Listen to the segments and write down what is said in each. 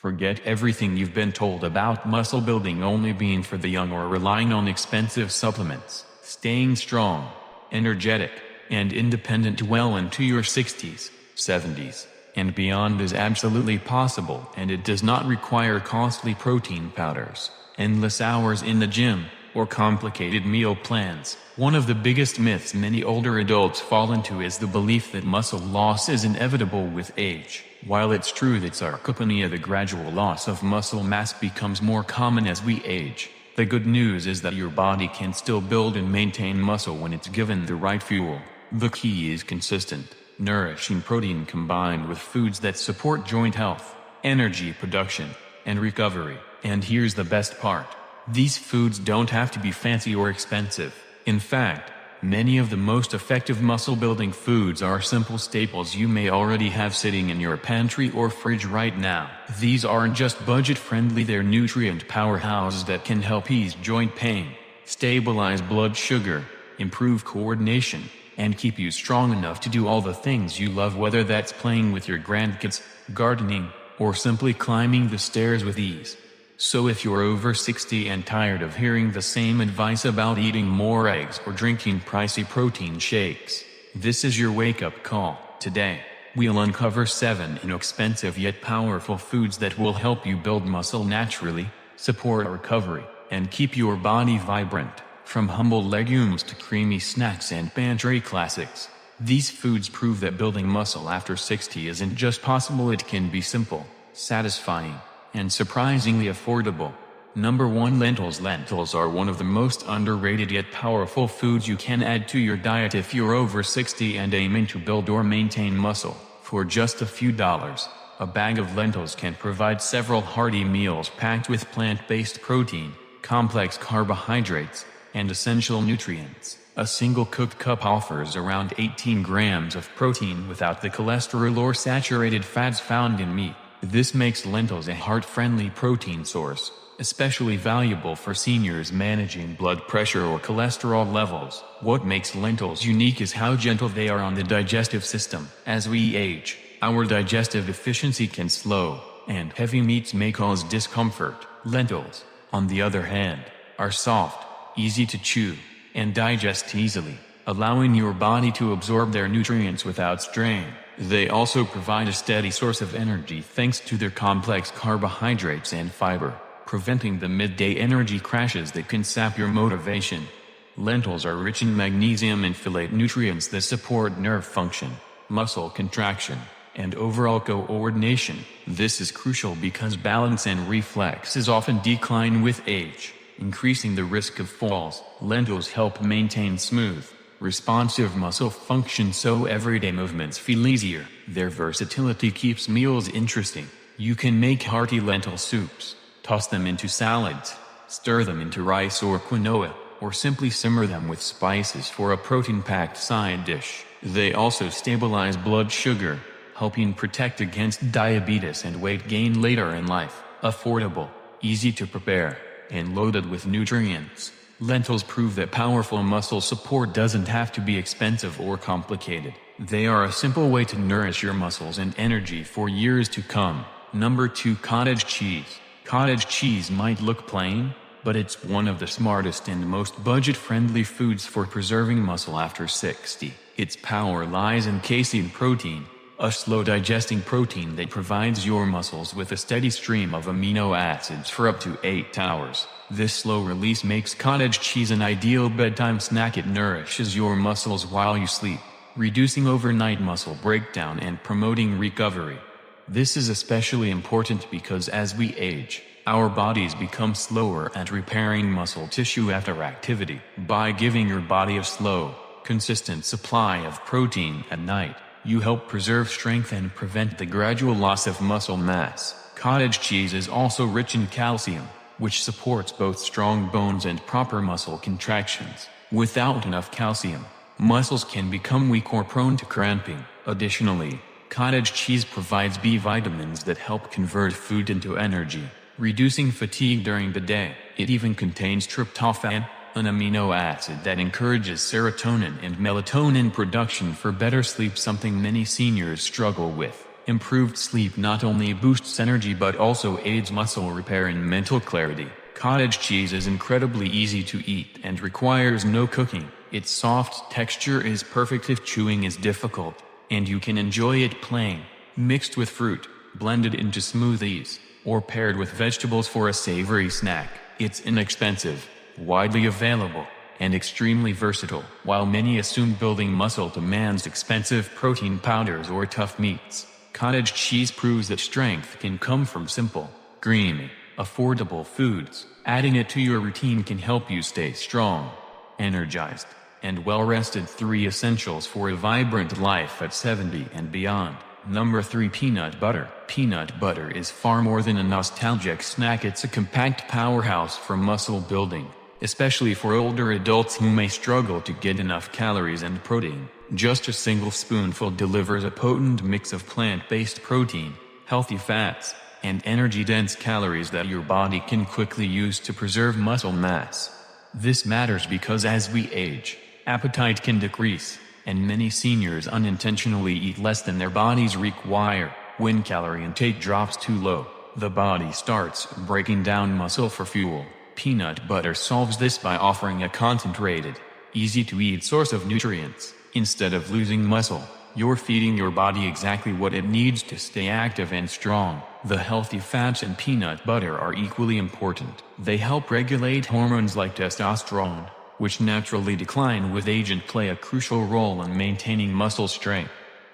Forget everything you've been told about muscle building only being for the young or relying on expensive supplements. Staying strong, energetic, and independent well into your 60s, 70s, and beyond is absolutely possible, and it does not require costly protein powders, endless hours in the gym, or complicated meal plans. One of the biggest myths many older adults fall into is the belief that muscle loss is inevitable with age. While it's true that sarcopenia, the gradual loss of muscle mass, becomes more common as we age, the good news is that your body can still build and maintain muscle when it's given the right fuel. The key is consistent, nourishing protein combined with foods that support joint health, energy production, and recovery. And here's the best part. These foods don't have to be fancy or expensive. In fact, many of the most effective muscle-building foods are simple staples you may already have sitting in your pantry or fridge right now. These aren't just budget-friendly, they're nutrient powerhouses that can help ease joint pain, stabilize blood sugar, improve coordination, and keep you strong enough to do all the things you love, whether that's playing with your grandkids, gardening, or simply climbing the stairs with ease. So if you're over 60 and tired of hearing the same advice about eating more eggs or drinking pricey protein shakes, this is your wake-up call. Today, we'll uncover 7 inexpensive yet powerful foods that will help you build muscle naturally, support recovery, and keep your body vibrant. From humble legumes to creamy snacks and pantry classics, these foods prove that building muscle after 60 isn't just possible, it can be simple, satisfying, and surprisingly affordable. Number 1. Lentils. Lentils are one of the most underrated yet powerful foods you can add to your diet if you're over 60 and aiming to build or maintain muscle. For just a few dollars, a bag of lentils can provide several hearty meals packed with plant-based protein, complex carbohydrates, and essential nutrients. A single cooked cup offers around 18 grams of protein without the cholesterol or saturated fats found in meat. This makes lentils a heart-friendly protein source, especially valuable for seniors managing blood pressure or cholesterol levels. What makes lentils unique is how gentle they are on the digestive system. As we age, our digestive efficiency can slow, and heavy meats may cause discomfort. Lentils, on the other hand, are soft, easy to chew, and digest easily, allowing your body to absorb their nutrients without strain. They also provide a steady source of energy thanks to their complex carbohydrates and fiber, preventing the midday energy crashes that can sap your motivation. Lentils are rich in magnesium and folate, nutrients that support nerve function, muscle contraction, and overall coordination. This is crucial because balance and reflexes often decline with age, increasing the risk of falls. Lentils help maintain smooth, responsive muscle function so everyday movements feel easier. Their versatility keeps meals interesting. You can make hearty lentil soups, toss them into salads, stir them into rice or quinoa, or simply simmer them with spices for a protein-packed side dish. They also stabilize blood sugar, helping protect against diabetes and weight gain later in life. Affordable, easy to prepare, and loaded with nutrients, lentils prove that powerful muscle support doesn't have to be expensive or complicated. They are a simple way to nourish your muscles and energy for years to come. Number 2. Cottage cheese. Cottage cheese might look plain, but it's one of the smartest and most budget-friendly foods for preserving muscle after 60. Its power lies in casein protein, a slow-digesting protein that provides your muscles with a steady stream of amino acids for up to 8 hours. This slow release makes cottage cheese an ideal bedtime snack. It nourishes your muscles while you sleep, reducing overnight muscle breakdown and promoting recovery. This is especially important because as we age, our bodies become slower at repairing muscle tissue after activity. By giving your body a slow, consistent supply of protein at night, you help preserve strength and prevent the gradual loss of muscle mass. Cottage cheese is also rich in calcium, which supports both strong bones and proper muscle contractions. Without enough calcium, muscles can become weak or prone to cramping. Additionally, cottage cheese provides B vitamins that help convert food into energy, reducing fatigue during the day. It even contains tryptophan, an amino acid that encourages serotonin and melatonin production for better sleep, something many seniors struggle with. Improved sleep not only boosts energy but also aids muscle repair and mental clarity. Cottage cheese is incredibly easy to eat and requires no cooking. Its soft texture is perfect if chewing is difficult, and you can enjoy it plain, mixed with fruit, blended into smoothies, or paired with vegetables for a savory snack. It's inexpensive, widely available, and extremely versatile. While many assume building muscle demands expensive protein powders or tough meats, cottage cheese proves that strength can come from simple, creamy, affordable foods. Adding it to your routine can help you stay strong, energized, and well-rested. 3 essentials for a vibrant life at 70 and beyond. Number 3. Peanut butter. Peanut butter is far more than a nostalgic snack. It's a compact powerhouse for muscle building, especially for older adults who may struggle to get enough calories and protein. Just a single spoonful delivers a potent mix of plant-based protein, healthy fats, and energy-dense calories that your body can quickly use to preserve muscle mass. This matters because as we age, appetite can decrease, and many seniors unintentionally eat less than their bodies require. When calorie intake drops too low, the body starts breaking down muscle for fuel. Peanut butter solves this by offering a concentrated, easy-to-eat source of nutrients. Instead of losing muscle, you're feeding your body exactly what it needs to stay active and strong. The healthy fats in peanut butter are equally important. They help regulate hormones like testosterone, which naturally decline with age and play a crucial role in maintaining muscle strength,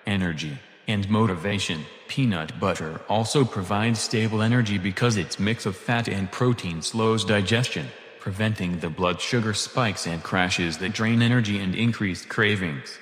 energy, and motivation. Peanut butter also provides stable energy because its mix of fat and protein slows digestion, preventing the blood sugar spikes and crashes that drain energy and increase cravings.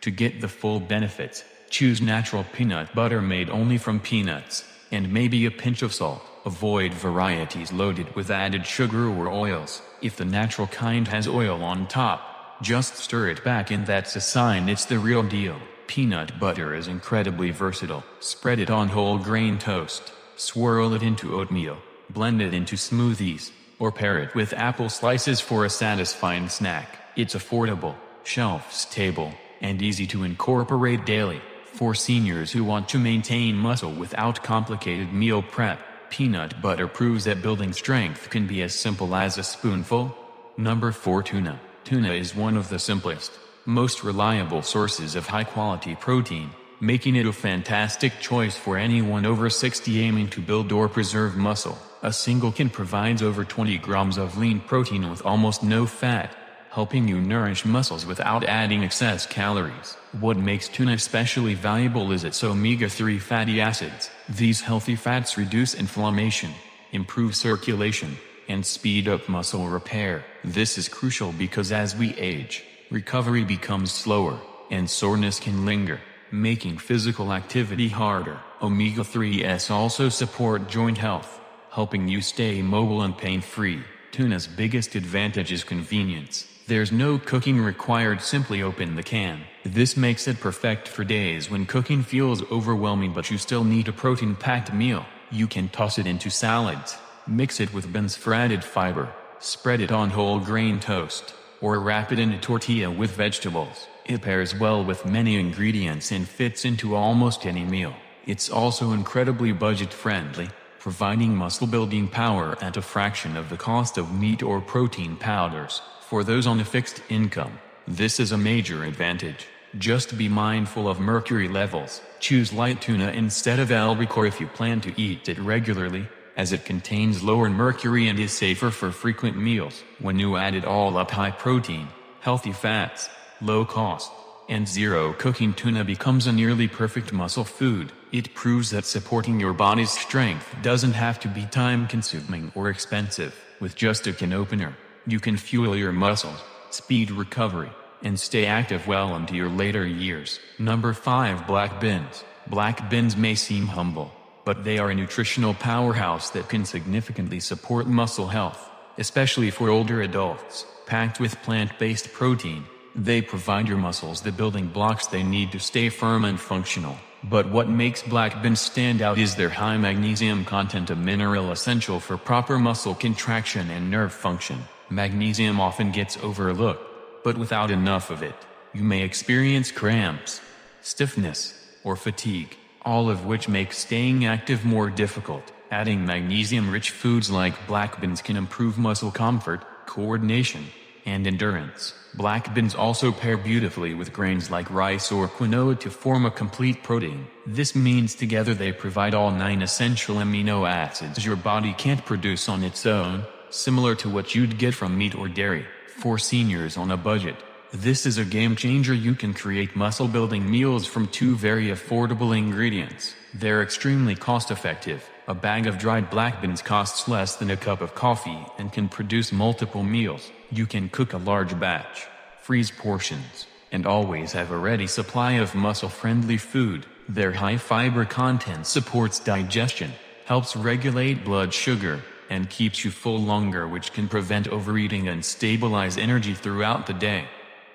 To get the full benefits, choose natural peanut butter made only from peanuts, and maybe a pinch of salt. Avoid varieties loaded with added sugar or oils. If the natural kind has oil on top, just stir it back and that's a sign it's the real deal. Peanut butter is incredibly versatile. Spread it on whole grain toast, swirl it into oatmeal, blend it into smoothies, or pair it with apple slices for a satisfying snack. It's affordable, shelf-stable, and easy to incorporate daily. For seniors who want to maintain muscle without complicated meal prep, peanut butter proves that building strength can be as simple as a spoonful. Number 4. Tuna. Tuna is one of the simplest, most reliable sources of high-quality protein, making it a fantastic choice for anyone over 60 aiming to build or preserve muscle. A single can provides over 20 grams of lean protein with almost no fat, helping you nourish muscles without adding excess calories. What makes tuna especially valuable is its omega-3 fatty acids. These healthy fats reduce inflammation, improve circulation, and speed up muscle repair. This is crucial because as we age, recovery becomes slower, and soreness can linger, making physical activity harder. Omega-3s also support joint health, helping you stay mobile and pain-free. Tuna's biggest advantage is convenience. There's no cooking required, simply open the can. This makes it perfect for days when cooking feels overwhelming but you still need a protein-packed meal. You can toss it into salads, mix it with beans for added fiber, spread it on whole grain toast, or wrap it in a tortilla with vegetables. It pairs well with many ingredients and fits into almost any meal. It's also incredibly budget-friendly, providing muscle-building power at a fraction of the cost of meat or protein powders. For those on a fixed income, this is a major advantage. Just be mindful of mercury levels. Choose light tuna instead of albacore if you plan to eat it regularly, as it contains lower mercury and is safer for frequent meals. When you add it all up, high protein, healthy fats, low cost, and zero cooking, tuna becomes a nearly perfect muscle food. It proves that supporting your body's strength doesn't have to be time-consuming or expensive. With just a can opener, you can fuel your muscles, speed recovery, and stay active well into your later years. Number 5. Black beans. Black beans may seem humble, but they are a nutritional powerhouse that can significantly support muscle health, especially for older adults. Packed with plant-based protein, they provide your muscles the building blocks they need to stay firm and functional. But what makes black beans stand out is their high magnesium content, a mineral essential for proper muscle contraction and nerve function. Magnesium often gets overlooked, but without enough of it, you may experience cramps, stiffness, or fatigue. all of which make staying active more difficult. Adding magnesium-rich foods like black beans can improve muscle comfort, coordination, and endurance. Black beans also pair beautifully with grains like rice or quinoa to form a complete protein. This means together they provide all 9 essential amino acids your body can't produce on its own, similar to what you'd get from meat or dairy. For seniors on a budget, this is a game changer. You can create muscle building meals from 2 very affordable ingredients. They're extremely cost effective. A bag of dried black beans costs less than a cup of coffee and can produce multiple meals. You can cook a large batch, freeze portions, and always have a ready supply of muscle-friendly food. Their high fiber content supports digestion, helps regulate blood sugar, and keeps you full longer, which can prevent overeating and stabilize energy throughout the day.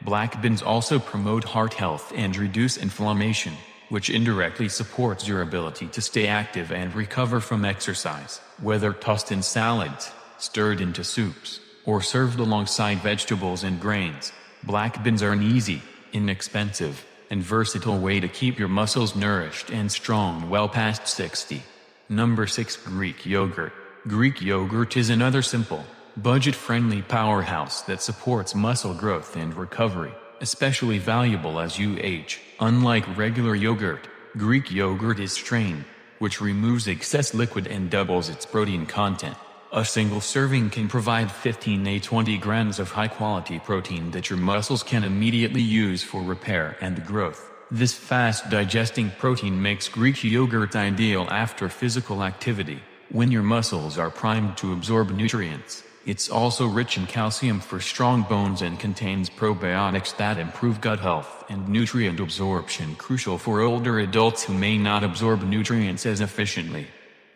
Black beans also promote heart health and reduce inflammation, which indirectly supports your ability to stay active and recover from exercise. Whether tossed in salads, stirred into soups, or served alongside vegetables and grains, black beans are an easy, inexpensive, and versatile way to keep your muscles nourished and strong well past 60. Number 6. Greek yogurt. Greek yogurt is another simple, budget-friendly powerhouse that supports muscle growth and recovery, especially valuable as you age. Unlike regular yogurt, Greek yogurt is strained, which removes excess liquid and doubles its protein content. A single serving can provide 15 to 20 grams of high-quality protein that your muscles can immediately use for repair and growth. This fast-digesting protein makes Greek yogurt ideal after physical activity, when your muscles are primed to absorb nutrients. It's also rich in calcium for strong bones and contains probiotics that improve gut health and nutrient absorption, crucial for older adults who may not absorb nutrients as efficiently.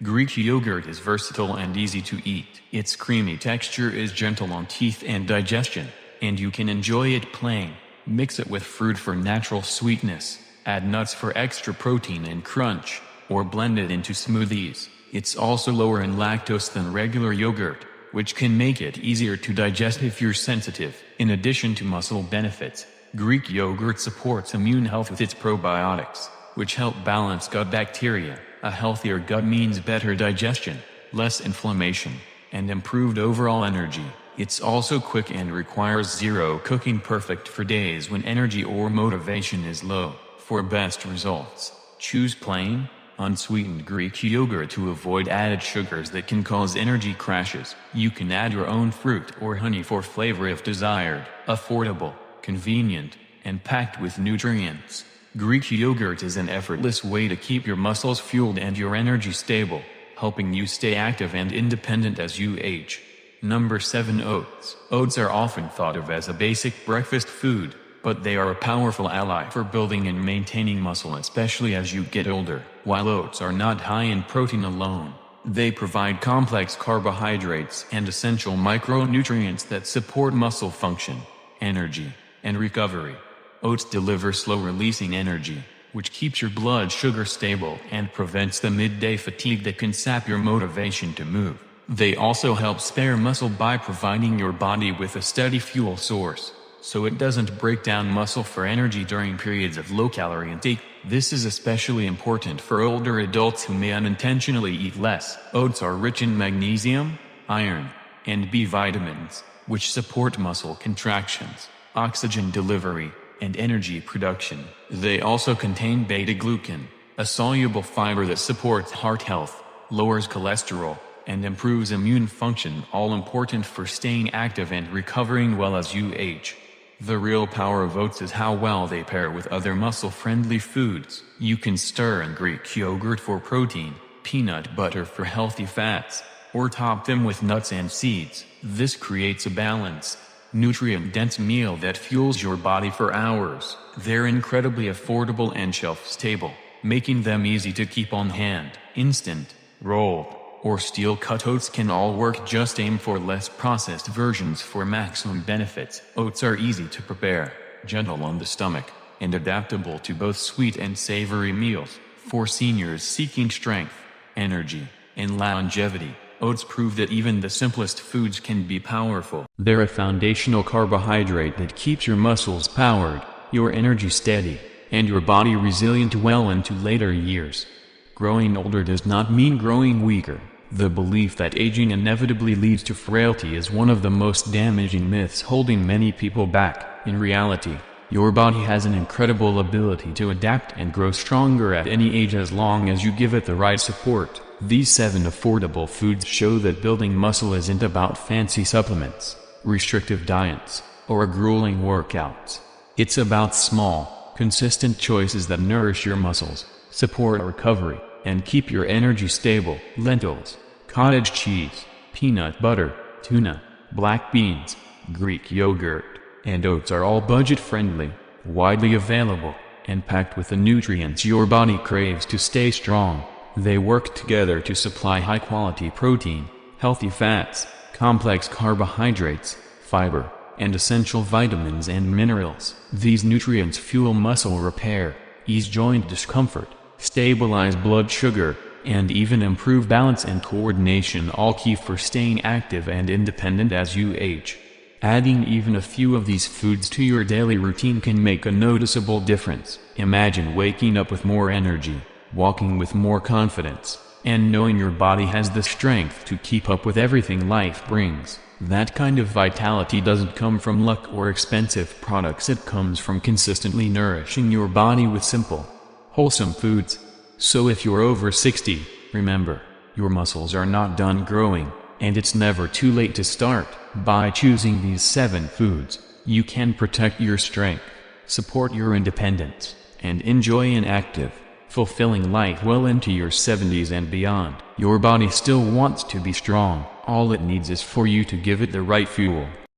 Greek yogurt is versatile and easy to eat. Its creamy texture is gentle on teeth and digestion, and you can enjoy it plain. Mix it with fruit for natural sweetness, add nuts for extra protein and crunch, or blend it into smoothies. It's also lower in lactose than regular yogurt, which can make it easier to digest if you're sensitive. In addition to muscle benefits, Greek yogurt supports immune health with its probiotics, which help balance gut bacteria. A healthier gut means better digestion, less inflammation, and improved overall energy. It's also quick and requires zero cooking, perfect for days when energy or motivation is low. For best results, choose plain, unsweetened Greek yogurt to avoid added sugars that can cause energy crashes. You can add your own fruit or honey for flavor if desired. Affordable, convenient, and packed with nutrients, Greek yogurt is an effortless way to keep your muscles fueled and your energy stable, helping you stay active and independent as you age. Number 7. Oats. Oats are often thought of as a basic breakfast food, but they are a powerful ally for building and maintaining muscle, especially as you get older. While oats are not high in protein alone, they provide complex carbohydrates and essential micronutrients that support muscle function, energy, and recovery. Oats deliver slow-releasing energy, which keeps your blood sugar stable and prevents the midday fatigue that can sap your motivation to move. They also help spare muscle by providing your body with a steady fuel source, so it doesn't break down muscle for energy during periods of low-calorie intake. This is especially important for older adults who may unintentionally eat less. Oats are rich in magnesium, iron, and B vitamins, which support muscle contractions, oxygen delivery, and energy production. They also contain beta-glucan, a soluble fiber that supports heart health, lowers cholesterol, and improves immune function, all important for staying active and recovering well as you age. The real power of oats is how well they pair with other muscle-friendly foods. You can stir in Greek yogurt for protein, peanut butter for healthy fats, or top them with nuts and seeds. This creates a balanced, nutrient-dense meal that fuels your body for hours. They're incredibly affordable and shelf-stable, making them easy to keep on hand. Instant, rolled, or steel-cut oats can all work. Just aim for less processed versions for maximum benefits. Oats are easy to prepare, gentle on the stomach, and adaptable to both sweet and savory meals. For seniors seeking strength, energy, and longevity, oats prove that even the simplest foods can be powerful. They're a foundational carbohydrate that keeps your muscles powered, your energy steady, and your body resilient well into later years. Growing older does not mean growing weaker. The belief that aging inevitably leads to frailty is one of the most damaging myths holding many people back. In reality, your body has an incredible ability to adapt and grow stronger at any age as long as you give it the right support. These 7 affordable foods show that building muscle isn't about fancy supplements, restrictive diets, or grueling workouts. It's about small, consistent choices that nourish your muscles, support recovery, and keep your energy stable. Lentils, cottage cheese, peanut butter, tuna, black beans, Greek yogurt, and oats are all budget-friendly, widely available, and packed with the nutrients your body craves to stay strong. They work together to supply high-quality protein, healthy fats, complex carbohydrates, fiber, and essential vitamins and minerals. These nutrients fuel muscle repair, ease joint discomfort, stabilize blood sugar, and even improve balance and coordination, all key for staying active and independent as you age. Adding even a few of these foods to your daily routine can make a noticeable difference. Imagine waking up with more energy, walking with more confidence, and knowing your body has the strength to keep up with everything life brings. That kind of vitality doesn't come from luck or expensive products. It comes from consistently nourishing your body with simple, wholesome foods. So if you're over 60, remember, your muscles are not done growing, and it's never too late to start. By choosing these 7 foods, you can protect your strength, support your independence, and enjoy an active, fulfilling life well into your 70s and beyond. Your body still wants to be strong. All it needs is for you to give it the right fuel.